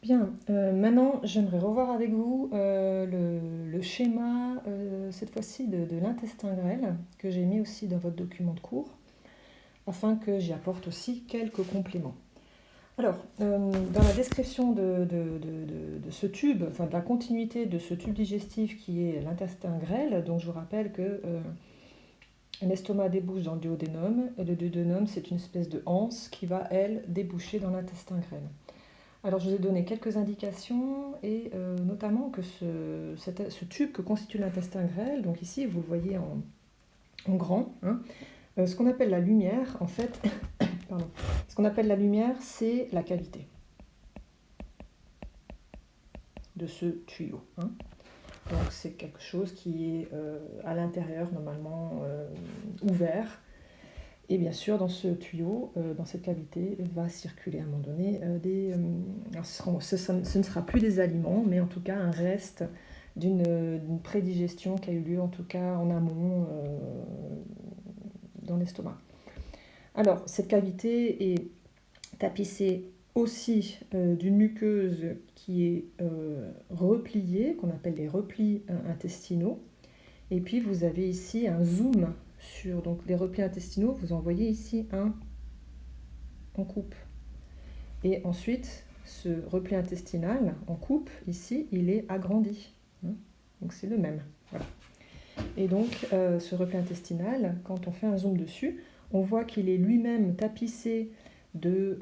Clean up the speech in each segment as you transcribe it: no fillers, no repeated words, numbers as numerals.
Bien, maintenant j'aimerais revoir avec vous le schéma, cette fois-ci de l'intestin grêle, que j'ai mis aussi dans votre document de cours, afin que j'y apporte aussi quelques compléments. Alors, dans la description de ce tube, enfin de la continuité de ce tube digestif qui est l'intestin grêle, donc je vous rappelle que l'estomac débouche dans le duodénum, et le duodénum c'est une espèce de anse qui va, elle, déboucher dans l'intestin grêle. Alors, je vous ai donné quelques indications, et notamment que ce tube que constitue l'intestin grêle, donc ici vous le voyez en grand, hein, ce qu'on appelle la lumière, en fait, pardon, ce qu'on appelle la lumière, c'est la cavité de ce tuyau, hein. Donc, c'est quelque chose qui est à l'intérieur, normalement ouvert. Et bien sûr, dans ce tuyau, dans cette cavité, va circuler à un moment donné ce ne sera plus des aliments, mais en tout cas un reste d'une prédigestion qui a eu lieu en tout cas en amont dans l'estomac. Alors, cette cavité est tapissée aussi d'une muqueuse qui est repliée, qu'on appelle les replis intestinaux. Et puis vous avez ici un zoom sur donc, les replis intestinaux. Vous en voyez ici un en coupe. Et ensuite, ce repli intestinal en coupe, ici, il est agrandi. Donc c'est le même. Voilà. Et donc, ce repli intestinal, quand on fait un zoom dessus, on voit qu'il est lui-même tapissé de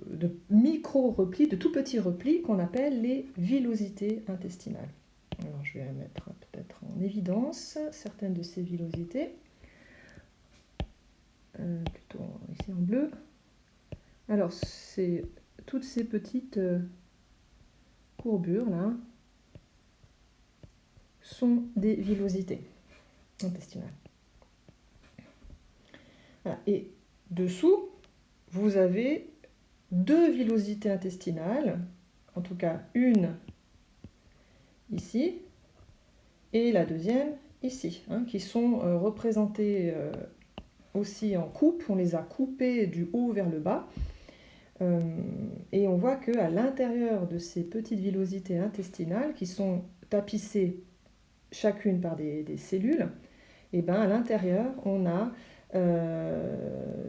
de micro-replis, de tout petits replis qu'on appelle les villosités intestinales. Alors, je vais mettre peut-être en évidence certaines de ces villosités, plutôt ici en bleu. Alors, c'est toutes ces petites courbures là sont des villosités intestinales. Voilà. Et dessous, vous avez deux villosités intestinales, en tout cas une ici et la deuxième ici, hein, qui sont représentées aussi en coupe. On les a coupées du haut vers le bas. Et on voit qu'à l'intérieur de ces petites villosités intestinales, qui sont tapissées chacune par des cellules, et ben à l'intérieur, on a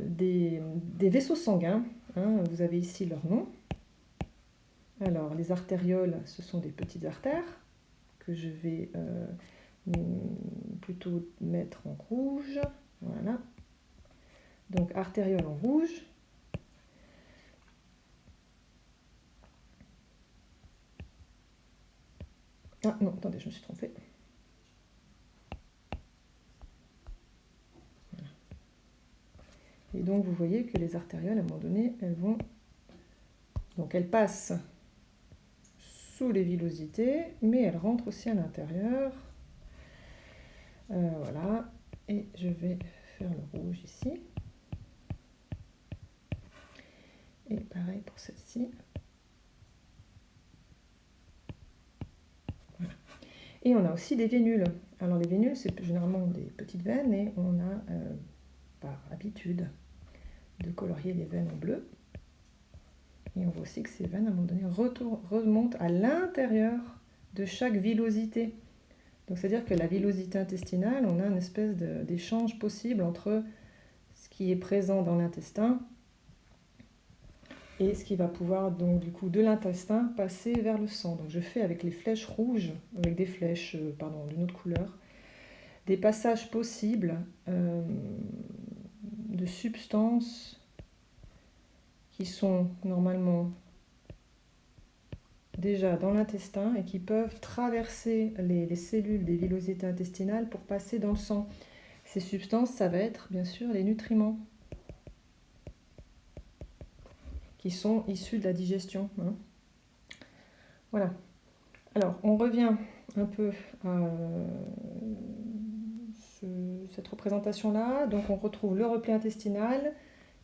des vaisseaux sanguins, hein. Vous avez ici leur nom. Alors, les artérioles, ce sont des petites artères que je vais plutôt mettre en rouge. Voilà. Donc, artérioles en rouge. Ah non, attendez, je me suis trompée. Voilà. Et donc, vous voyez que les artérioles, à un moment donné, elles vont... Donc, elles passent sous les villosités, mais elles rentrent aussi à l'intérieur. Voilà. Et je vais faire le rouge ici. Et pareil pour celle-ci. Voilà. Et on a aussi des vénules. Alors les vénules, c'est généralement des petites veines, et on a par habitude de colorier les veines en bleu. Et on voit aussi que ces veines, à un moment donné, remontent à l'intérieur de chaque villosité. Donc c'est-à-dire que la villosité intestinale, on a une espèce d'échange possible entre ce qui est présent dans l'intestin et ce qui va pouvoir, donc du coup, de l'intestin passer vers le sang. Donc je fais avec les flèches rouges, avec des flèches, d'une autre couleur, des passages possibles de substances qui sont normalement déjà dans l'intestin et qui peuvent traverser les cellules des villosités intestinales pour passer dans le sang. Ces substances, ça va être bien sûr les nutriments qui sont issus de la digestion, hein. Voilà. Alors, on revient un peu à cette représentation-là. Donc, on retrouve le repli intestinal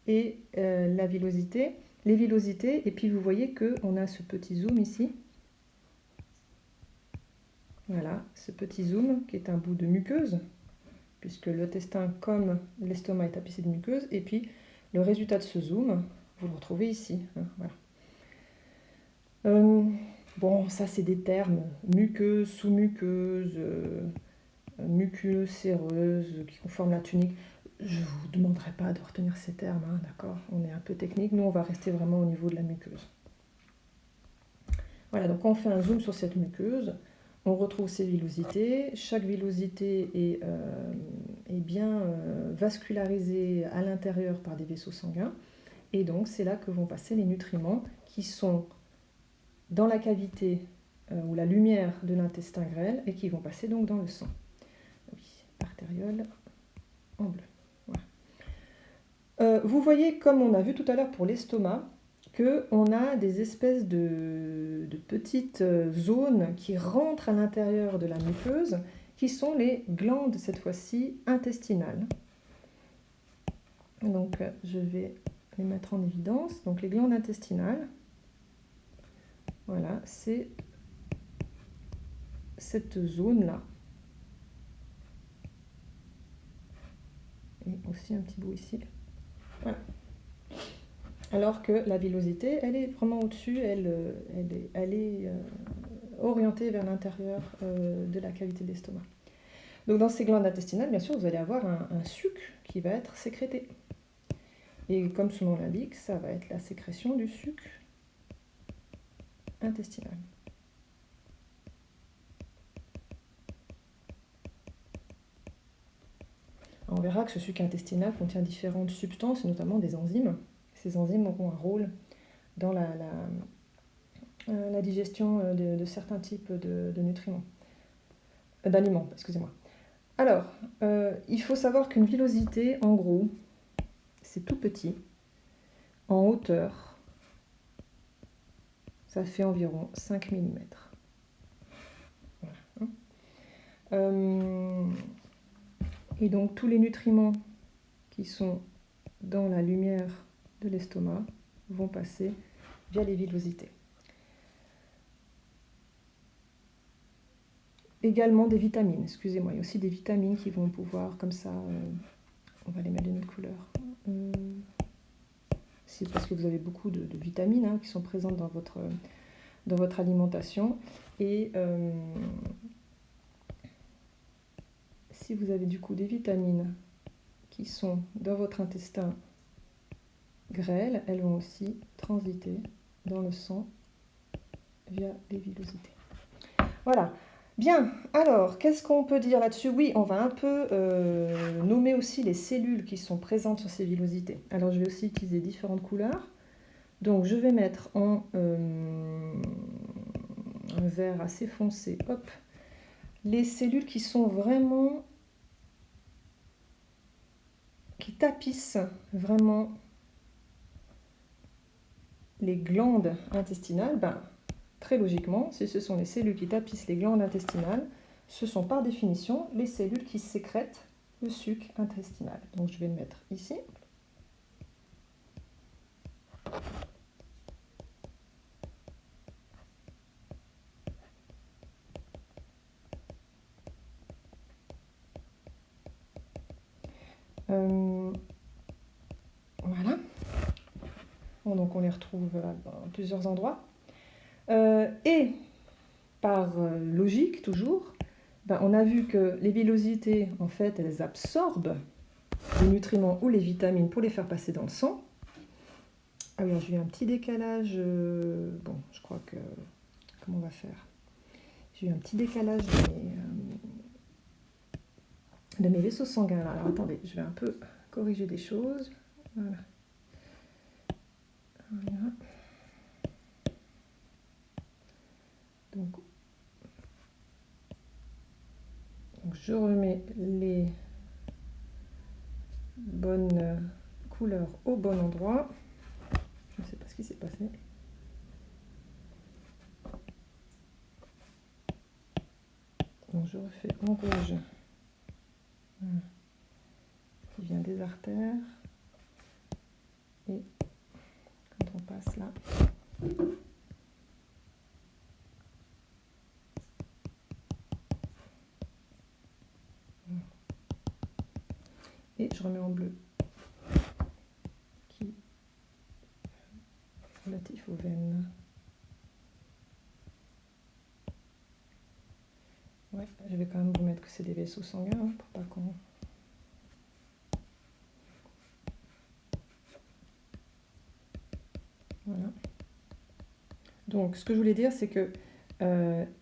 et la villosité, les villosités. Et puis, vous voyez qu'on a ce petit zoom ici. Voilà, ce petit zoom qui est un bout de muqueuse, puisque l'intestin, comme l'estomac, est tapissé de muqueuse. Et puis, le résultat de ce zoom, vous le retrouvez ici, hein, voilà. Euh, bon, ça c'est des termes, muqueuse, sous-muqueuse, muqueuse, séreuse, qui conforme la tunique. Je ne vous demanderai pas de retenir ces termes, hein, d'accord? On est un peu technique, nous on va rester vraiment au niveau de la muqueuse. Voilà, donc quand on fait un zoom sur cette muqueuse, on retrouve ces villosités. Chaque villosité est bien vascularisée à l'intérieur par des vaisseaux sanguins. Et donc c'est là que vont passer les nutriments qui sont dans la cavité ou la lumière de l'intestin grêle et qui vont passer donc dans le sang. Oui, artériole en bleu. Voilà. Vous voyez, comme on a vu tout à l'heure pour l'estomac, qu'on a des espèces de petites zones qui rentrent à l'intérieur de la muqueuse, qui sont les glandes, cette fois-ci, intestinales. Donc, je vais les mettre en évidence. Donc, les glandes intestinales, voilà, c'est cette zone-là. Et aussi un petit bout ici. Voilà. Alors que la villosité, elle est vraiment au-dessus, elle est orientée vers l'intérieur de la cavité de l'estomac. Donc dans ces glandes intestinales, bien sûr, vous allez avoir un suc qui va être sécrété. Et comme son nom l'indique, ça va être la sécrétion du suc intestinal. On verra que ce suc intestinal contient différentes substances, et notamment des enzymes. Ces enzymes auront un rôle dans la digestion de certains types de nutriments, d'aliments, excusez-moi. Alors, il faut savoir qu'une villosité, en gros, c'est tout petit. En hauteur, ça fait environ 5 mm. Voilà. Et donc, tous les nutriments qui sont dans la lumière de l'estomac vont passer via les villosités. Également des vitamines, excusez-moi, il y a aussi des vitamines qui vont pouvoir, comme ça, on va les mettre d'une autre couleur. C'est parce que vous avez beaucoup de vitamines hein, qui sont présentes dans votre alimentation. Et si vous avez du coup des vitamines qui sont dans votre intestin grêle, elles vont aussi transiter dans le sang via les villosités. Voilà. Bien, alors, qu'est-ce qu'on peut dire là-dessus? Oui, on va un peu nommer aussi les cellules qui sont présentes sur ces villosités. Alors, je vais aussi utiliser différentes couleurs. Donc, je vais mettre en un vert assez foncé, hop, les cellules qui sont vraiment, qui tapissent vraiment les glandes intestinales. Ben, très logiquement, si ce sont les cellules qui tapissent les glandes intestinales, ce sont par définition les cellules qui sécrètent le suc intestinal. Donc je vais le mettre ici. Voilà. Bon, donc on les retrouve dans plusieurs endroits. Et par logique, toujours, ben, on a vu que les villosités, en fait, elles absorbent les nutriments ou les vitamines pour les faire passer dans le sang. Alors j'ai eu un petit décalage, bon, je crois que, comment on va faire? J'ai eu un petit décalage de mes vaisseaux sanguins là. Alors attendez, je vais un peu corriger des choses. Voilà. Voilà. Donc je remets les bonnes couleurs au bon endroit. Je ne sais pas ce qui s'est passé. Donc je refais en rouge qui vient des artères. Et quand on passe là, et je remets en bleu qui est relatif aux veines. Ouais, je vais quand même vous mettre que c'est des vaisseaux sanguins, hein, pour pas qu'on... Voilà. Donc, ce que je voulais dire, c'est que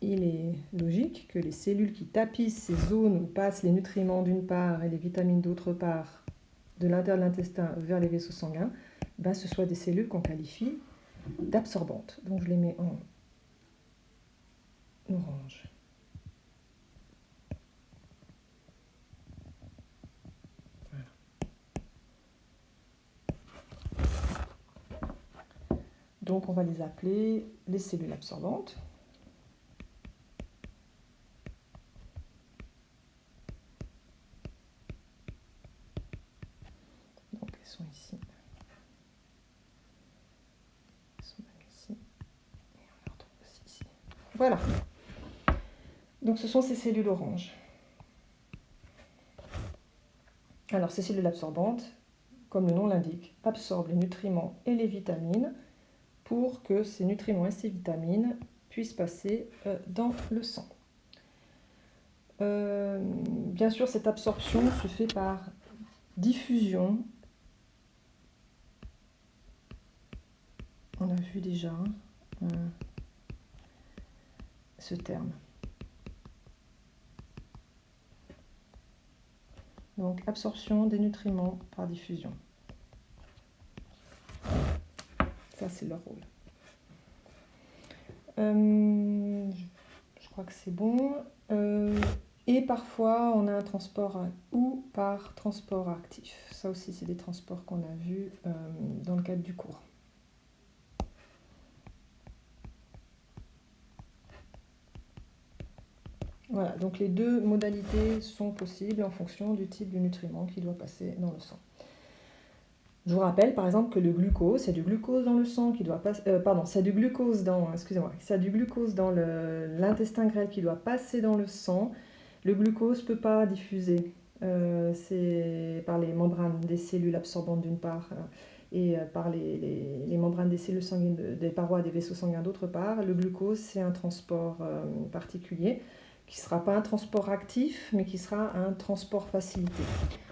il est logique que les cellules qui tapissent ces zones où passent les nutriments d'une part et les vitamines d'autre part, de l'intérieur de l'intestin vers les vaisseaux sanguins, ben, ce soient des cellules qu'on qualifie d'absorbantes. Donc, je les mets en orange. Voilà. Donc, on va les appeler les cellules absorbantes. Donc, elles sont ici. Elles sont même ici. Et on les retrouve aussi ici. Voilà. Donc, ce sont ces cellules oranges. Alors, ces cellules absorbantes, comme le nom l'indique, absorbent les nutriments et les vitamines pour que ces nutriments et ces vitamines puissent passer dans le sang. Bien sûr, cette absorption se fait par diffusion. On a vu déjà ce terme. Donc, absorption des nutriments par diffusion. Ça, c'est leur rôle. Je crois que c'est bon. Et parfois, on a un transport ou par transport actif. Ça aussi, c'est des transports qu'on a vus dans le cadre du cours. Voilà, donc les deux modalités sont possibles en fonction du type de nutriment qui doit passer dans le sang. Je vous rappelle par exemple que le glucose, il y a du glucose dans le sang qui doit passer, c'est du glucose dans, c'est du glucose dans l'intestin grêle qui doit passer dans le sang. Le glucose ne peut pas diffuser, c'est par les membranes des cellules absorbantes d'une part et par les membranes des cellules sanguines, des parois des vaisseaux sanguins d'autre part. Le glucose, c'est un transport particulier qui ne sera pas un transport actif, mais qui sera un transport facilité.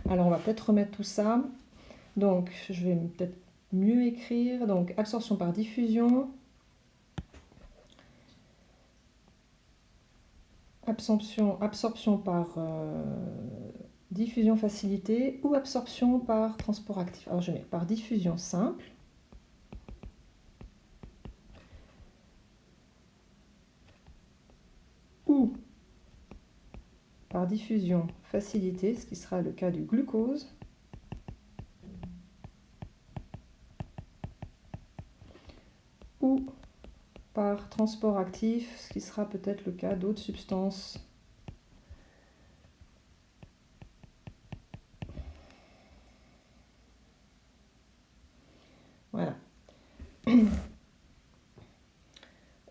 Alors on va peut-être remettre tout ça. Donc, je vais peut-être mieux écrire. Donc, absorption par diffusion, absorption par diffusion facilitée ou absorption par transport actif. Alors, je mets par diffusion simple. Ou par diffusion facilitée, ce qui sera le cas du glucose. Ou par transport actif, ce qui sera peut-être le cas d'autres substances. Voilà.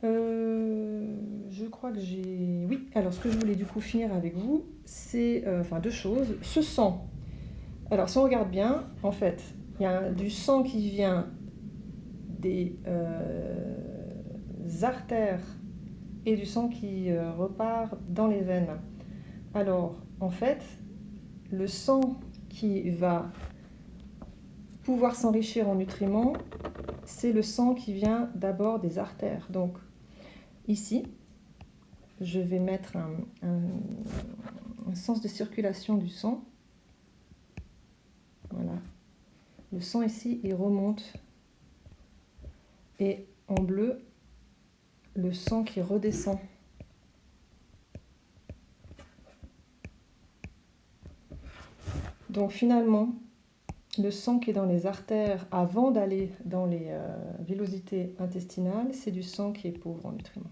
Je crois que j'ai... Oui, alors ce que je voulais du coup finir avec vous, c'est deux choses. Ce sang. Alors si on regarde bien, en fait, il y a du sang qui vient des artères et du sang qui repart dans les veines. Alors, en fait, le sang qui va pouvoir s'enrichir en nutriments, c'est le sang qui vient d'abord des artères. Donc, ici, je vais mettre un sens de circulation du sang. Voilà. Le sang ici, il remonte. Et en bleu, le sang qui redescend. Donc finalement, le sang qui est dans les artères avant d'aller dans les villosités intestinales, c'est du sang qui est pauvre en nutriments.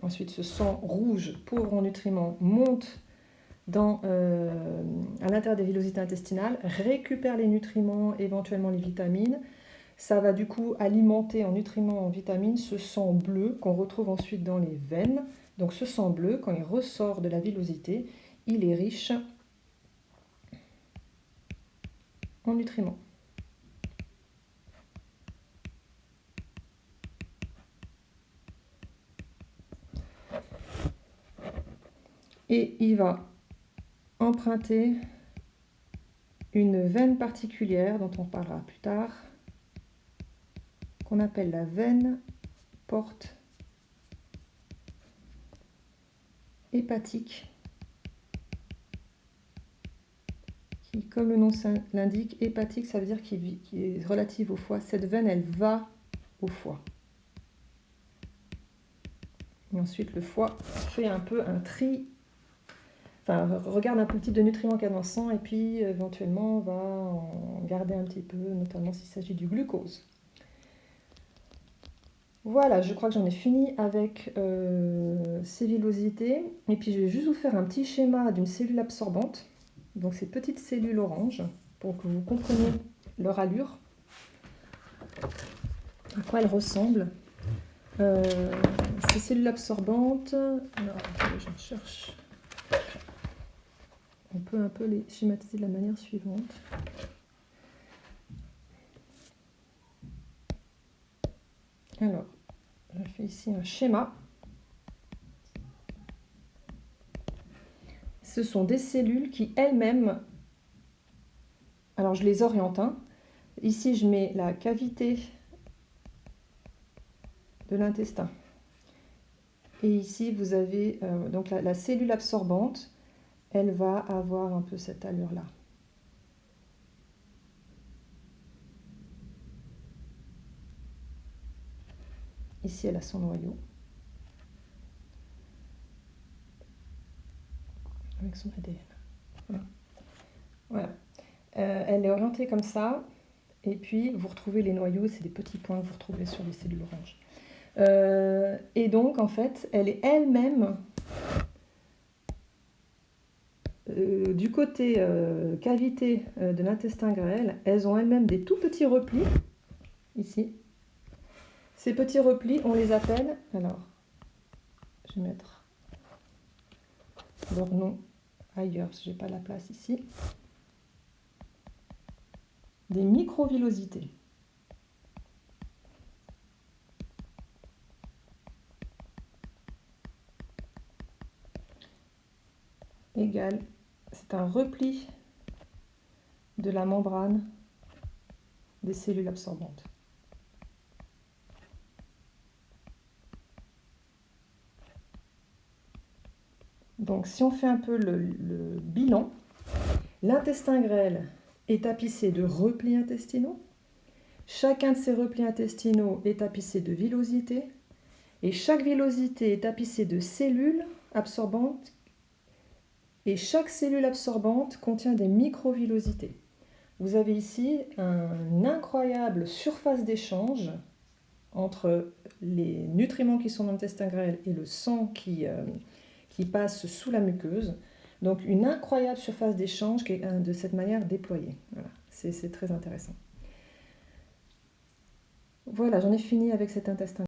Ensuite, ce sang rouge, pauvre en nutriments, monte à l'intérieur des villosités intestinales, récupère les nutriments, éventuellement les vitamines. Ça va du coup alimenter en nutriments, en vitamines, ce sang bleu qu'on retrouve ensuite dans les veines. Donc ce sang bleu, quand il ressort de la villosité, il est riche en nutriments. Et il va emprunter une veine particulière dont on parlera plus tard, qu'on appelle la veine porte hépatique, qui, comme le nom l'indique, hépatique, ça veut dire qu'il est relative au foie. Cette veine, elle va au foie. Et ensuite, le foie fait un peu un tri, enfin, regarde un peu le type de nutriments qu'il y a dans le sang, et puis éventuellement, on va en garder un petit peu, notamment s'il s'agit du glucose. Voilà, je crois que j'en ai fini avec ces villosités. Et puis je vais juste vous faire un petit schéma d'une cellule absorbante. Donc ces petites cellules oranges, pour que vous compreniez leur allure, à quoi elles ressemblent. Ces cellules absorbantes, alors j'en cherche. On peut un peu les schématiser de la manière suivante. Alors, je fais ici un schéma. Ce sont des cellules qui elles-mêmes, alors je les oriente, hein. Ici je mets la cavité de l'intestin. Et ici vous avez donc la cellule absorbante, elle va avoir un peu cette allure-là. Ici elle a son noyau. Avec son ADN. Voilà. Elle est orientée comme ça. Et puis, vous retrouvez les noyaux, c'est des petits points que vous retrouvez sur les cellules oranges. Et donc, en fait, elle est elle-même, du côté cavité de l'intestin grêle, elles ont elles-mêmes des tout petits replis, ici. Ces petits replis, on les appelle, alors, je vais mettre leur nom ailleurs, parce que je n'ai pas la place ici, des microvillosités. Égale, c'est un repli de la membrane des cellules absorbantes. Donc si on fait un peu le bilan, l'intestin grêle est tapissé de replis intestinaux. Chacun de ces replis intestinaux est tapissé de villosités. Et chaque villosité est tapissée de cellules absorbantes. Et chaque cellule absorbante contient des microvillosités. Vous avez ici une incroyable surface d'échange entre les nutriments qui sont dans l'intestin grêle et le sang qui passe sous la muqueuse. Donc une incroyable surface d'échange qui est de cette manière déployée. Voilà, c'est très intéressant. Voilà, j'en ai fini avec cet intestin.